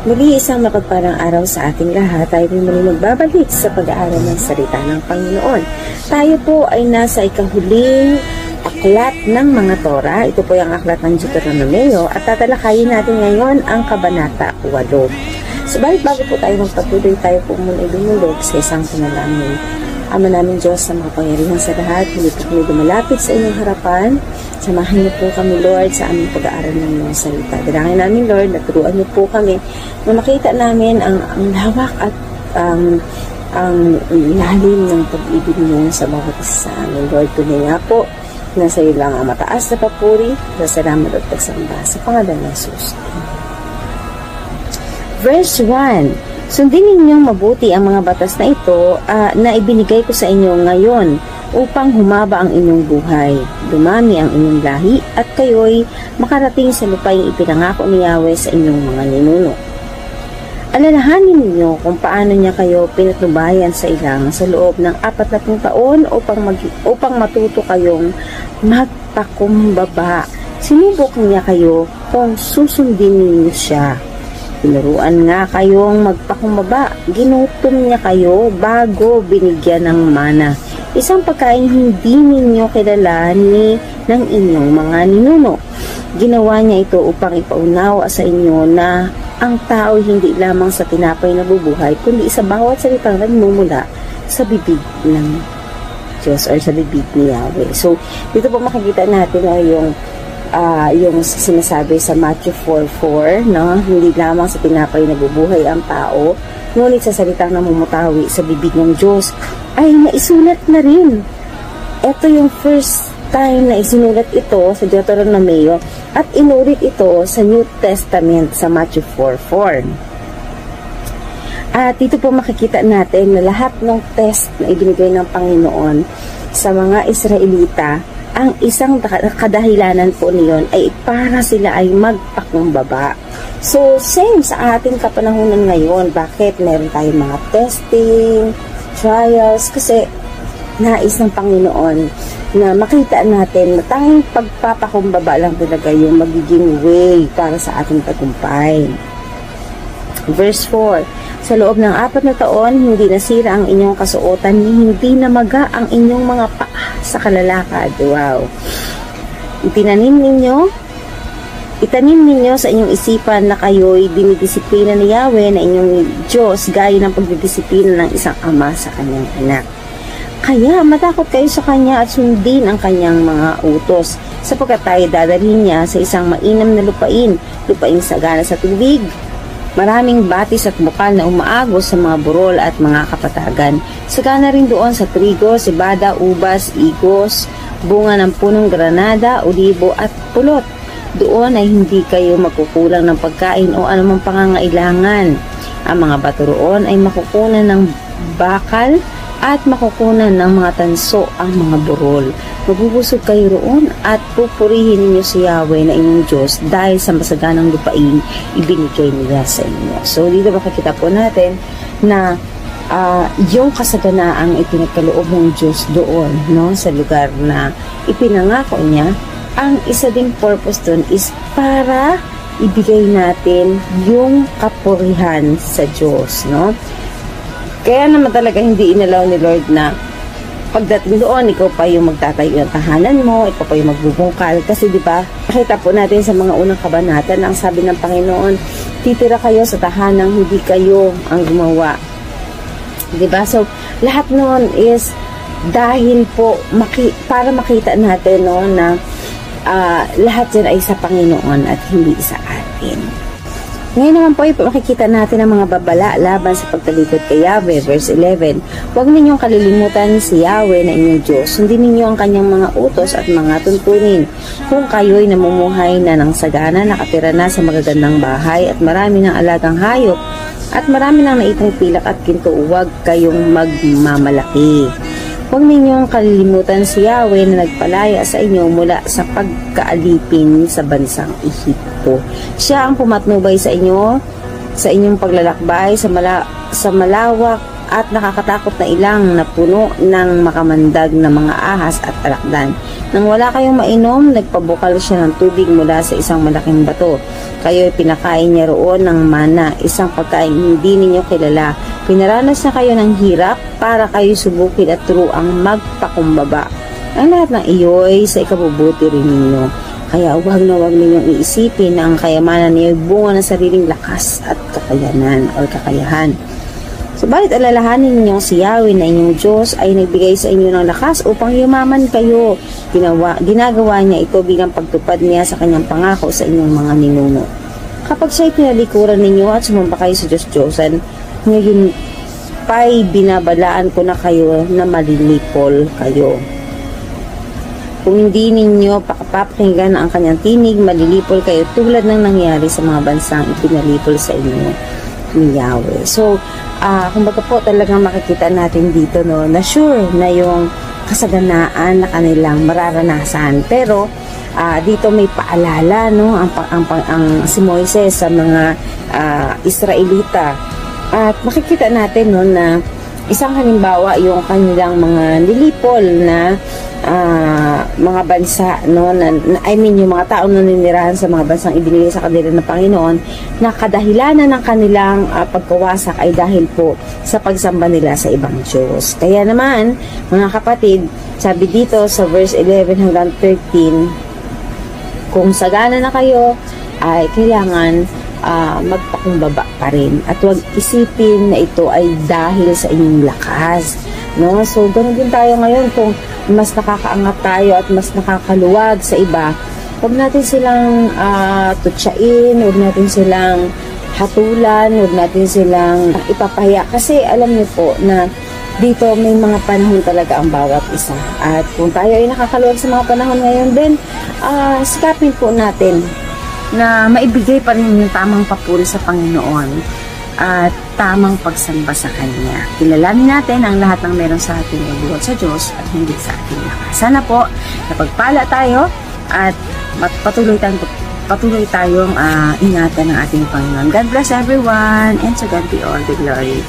Muli isang mapagpalang araw sa ating lahat. Tayo po muli magbabalik sa pag-aaral ng salita ng Panginoon. Tayo po ay nasa ikahuling aklat ng mga Torah. Ito po yung aklat ng Deuteronomio at tatalakayin natin ngayon ang Kabanata 8. Subalit bago po tayo magpatuloy, tayo po muna dumulog sa isang panalangin. Ama namin Diyos, sa mga pangyarihan sa lahat, hindi po kami dumalapit sa inyong harapan. Samahan niyo po kami, Lord, sa aming pag-aaral ng iyong salita. Dalangin namin, Lord, na turuan niyo po kami na makita namin ang lawak at ang lalim ng pag-ibig niyo sa bawat isa sa amin. Lord, tunay nga po na sa iyo lang ang mataas na papuri, sa salamat at pagsamba sa pangalan ng Jesus. Verse 1. Sundin ninyong mabuti ang mga batas na ito na ibinigay ko sa inyo ngayon upang humaba ang inyong buhay, dumami ang inyong lahi, at kayo'y makarating sa lupaing ipinangako ni Yahweh sa inyong mga ninuno. Alalahanin ninyo kung paano niya kayo pinatnubayan sa ilang sa loob ng 40 taon upang matuto kayong magpakumbaba. Sinubok niya kayo kung susundin ninyo siya. Tinuruan nga kayong magpakumbaba, ginutom niya kayo bago binigyan ng mana. Isang pagkain hindi ninyo kilala ng inyong mga ninuno. Ginawa niya ito upang ipaunawa sa inyo na ang tao hindi lamang sa tinapay na bubuhay, kundi sa bawat salitang nagmumula sa bibig ng Diyos or sa bibig ni Yahweh. So, dito po makikita natin yung sinasabi sa Matthew 4:4, no? Hindi lamang sa tinapay nabubuhay ang tao, ngunit sa salitang namumutawi sa bibig ng Diyos ay naisulat na rin. Ito yung first time na isinulat ito sa Deuteronomio at inulit ito sa New Testament sa Matthew 4:4. At dito po makikita natin na lahat ng test na ibinigay ng Panginoon sa mga Israelita, ang isang kadahilanan po niyon ay para sila ay magpakumbaba. So, same sa ating kapanahunan ngayon. Bakit meron tayong mga testing, trials? Kasi nais ng Panginoon na makita natin na tanging pagpapakumbaba lang talaga yung magiging way para sa ating tagumpay. Verse 4. Sa loob ng 4 na taon, hindi nasira ang inyong kasuotan, hindi namaga ang inyong mga paa sa kalalakad. Wow! Itanim ninyo sa inyong isipan na kayo'y dinidisiplina ni Yahweh na inyong Diyos gaya ng pagdidisiplina ng isang ama sa kanyang anak. Kaya matakot kayo sa kanya at sundin ang kanyang mga utos, sapagkat tayo dadalhin niya sa isang mainam na lupain sagana sa tubig, maraming batis at bukal na umaagos sa mga burol at mga kapatagan. Sagana rin doon sa trigo, sibada, ubas, igos, bunga ng punong granada, olibo at pulot. Doon ay hindi kayo magkukulang ng pagkain o anumang pangangailangan. Ang mga bato roon ay makukunan ng bakal at makukunan ng mga tanso ang mga burol. Magbubusog kayo roon at pupurihin ninyo si Yahweh na inyong Diyos dahil sa masaganang lupain ibinigay niya sa inyo. So, dito makikita po natin na yung kasaganaang ipinagkaloob ng Diyos doon, no, sa lugar na ipinangako niya, ang isa ding purpose doon is para ibigay natin yung kapurihan sa Diyos, no? Kaya naman talaga hindi inalaw ni Lord na pagdating doon, ikaw pa yung magtatayo ng tahanan mo, ikaw pa yung magbubungkal. Kasi di ba, nakita po natin sa mga unang kabanata na ang sabi ng Panginoon, titira kayo sa tahanang hindi kayo ang gumawa. Di ba? So, lahat noon is dahil po para makita natin, no, na lahat yan ay sa Panginoon at hindi sa atin. Ngayon naman po ay makikita natin ang mga babala laban sa pagtalikod kay Yahweh. Verse 11. Huwag ninyong kalilimutan si Yahweh na inyong Diyos. Sundin ninyo ang kanyang mga utos at mga tuntunin. Kung kayo'y namumuhay na ng sagana, nakatira na sa magagandang bahay at marami ng alagang hayop at marami ng naitong pilak at ginto, huwag kayong magmamalaki. Huwag ninyong kalilimutan si Yahweh na nagpalaya sa inyo mula sa pagkaalipin sa bansang Ehipto. Siya ang pumatnubay sa inyo sa inyong paglalakbay sa malawak at nakakatakot na ilang na puno ng makamandag na mga ahas at alakdan. Nang wala kayong mainom, nagpabukal siya ng tubig mula sa isang malaking bato. Kayo'y pinakain niya roon ng mana, isang pagkain hindi ninyo kilala. Pinaranas na kayo ng hirap para kayo subukin at turuang magpakumbaba. Ang lahat ng iyo'y sa ikabubuti rin ninyo. Kaya huwag na huwag ninyong iisipin na ang kayamanan niyo'y bunga ng sariling lakas at kakayahan. Subalit alalahanin ninyong si Yahweh na inyong Diyos ay nagbigay sa inyo ng lakas upang yumaman kayo. Ginagawa niya ito bilang pagtupad niya sa kanyang pangako sa inyong mga ninuno. Kapag siya'y pinalikuran ninyo at sumamba kayo sa Diyos-Diyosan, ngayon pa'y binabalaan ko na kayo na malilipol kayo. Kung hindi ninyo papakinggan ang kanyang tinig, malilipol kayo tulad ng nangyari sa mga bansang ipinalipol sa inyo ni Yahweh. So, kumbaga po talagang makikita natin dito no, na sure na yung kasaganaan na kanilang mararanasan. Pero dito may paalala no, ang si Moises sa mga Israelita. At makikita natin no, na isang halimbawa yung kanilang mga nilipol na mga bansa no, yung mga taong naninirahan sa mga bansang ibinigay sa kanila ng Panginoon, na kadahilanan ng kanilang pagkawasak ay dahil po sa pagsamba nila sa ibang Diyos. Kaya naman mga kapatid, sabi dito sa verse 11 hanggang 13, kung sagana na kayo ay kailangan magpakumbaba pa rin at huwag isipin na ito ay dahil sa inyong lakas no. So ganoon din tayo ngayon, kung mas nakakaangat tayo at mas nakakaluwag sa iba, huwag natin silang tutsain, huwag natin silang hatulan, huwag natin silang ipapahiya, kasi alam niyo po na dito may mga panahon talaga ang bawat isa, at kung tayo ay nakakaluwag sa mga panahon ngayon din, sikapin po natin na maibigay pa rin yung tamang papuri sa Panginoon at tamang pagsamba sa Kanya. Kilalanin natin ang lahat ng meron sa ating buhat sa Diyos at hindi sa ating lakas. Sana po napagpala tayo at patuloy tayong ingatan ng ating Panginoon. God bless everyone, and to God be all the glory.